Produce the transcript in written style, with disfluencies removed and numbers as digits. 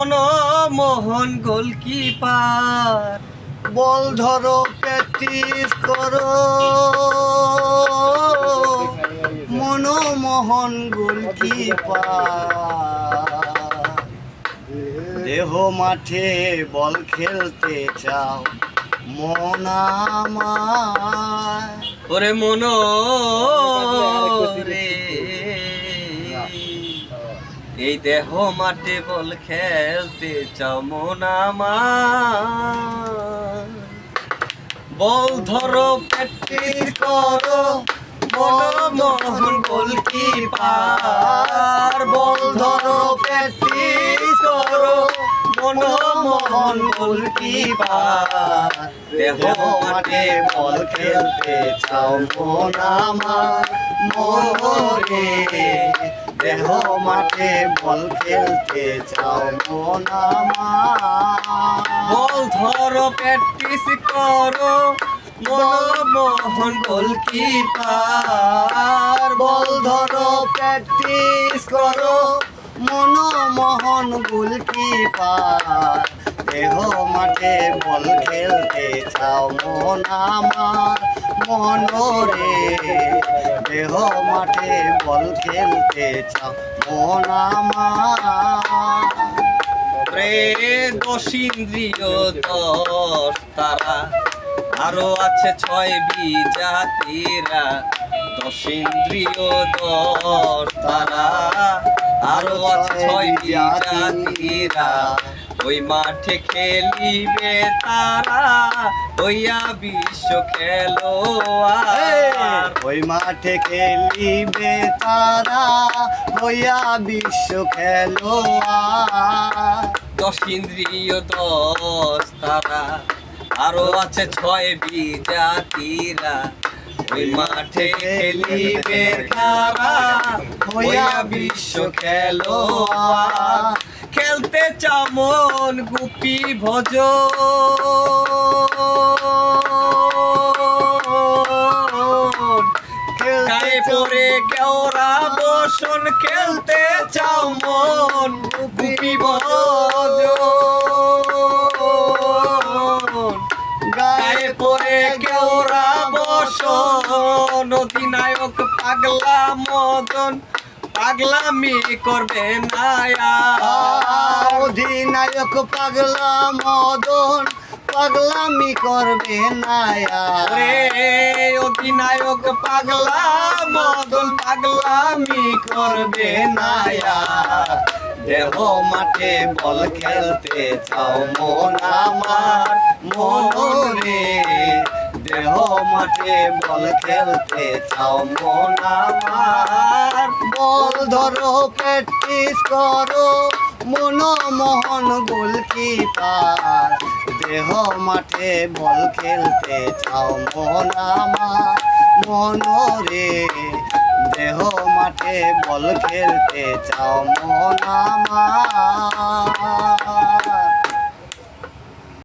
মোহন goalkeeper বল ধরো practice করো Manmohan goalkeeper দেহ মাঠে বল খেলতে চাও মন আমার ওরে মন রে এই দেহ মাঠে বল খেলতে চাও মন আমার বল ধরো প্র্যাকটিস করো মনমোহন গোলকিপার বল ধরো প্র্যাকটিস করো মনমোহন গোলকিপার দেহ মাঠে বল খেলতে চাও মন আমার মোরে দেহ মাঠে বল খেলতে চাও মন আমার বল ধরো প্র্যাকটিস করো মনমোহন গোলকিপার বল ধরো প্র্যাকটিস করো মনমোহন গোলকিপার দেহ মাঠে বল খেলতে চাও মন আমার মনরে দেহ মাঠে বল খেলতে চাও মন আমার রে দশ ইন্দ্রিয় দশ তারা আরো আছে ছয় বিজাতিরা দশ ইন্দ্রিয় দশ তারা আরো আছে ছয় বিজাতিরা ওই মাঠে খেলিবে তারা হইয়া বিশ্ব খেলোয়াড় ওই মাঠে খেলিবে তারা হইয়া বিশ্ব খেলোয়াড় দশ ইন্দ্রিয় দশ তারা আরো আছে ছয় বিজাতিরা ওই মাঠে খেলিবে তারা হইয়া বিশ্ব খেলোয়াড় খেলতে চাও মন গুপি ভজ গায়ে পরে কেওরা বসন খেলতে চাও মন গুপি ভজ গায়ে পরে কেওরা বসন অধিনায়ক পাগলা মদন পাগলামি করবে না অধিনায়ক পাগলা মদন পাগলামি করবে না রে অধিনায়ক পাগলা মদন পাগলামি করবে না দেহ মাঠে বল খেলতে চাও মন আমার মনরে দেহ মাঠে বল খেলতে চাও মন আমার বল ধরো প্র্যাকটিস করো মনমোহন গোলকিপার দেহ মাঠে বল খেলতে চাও মন আমার মনরে দেহ মাঠে বল খেলতে চাও মন আমার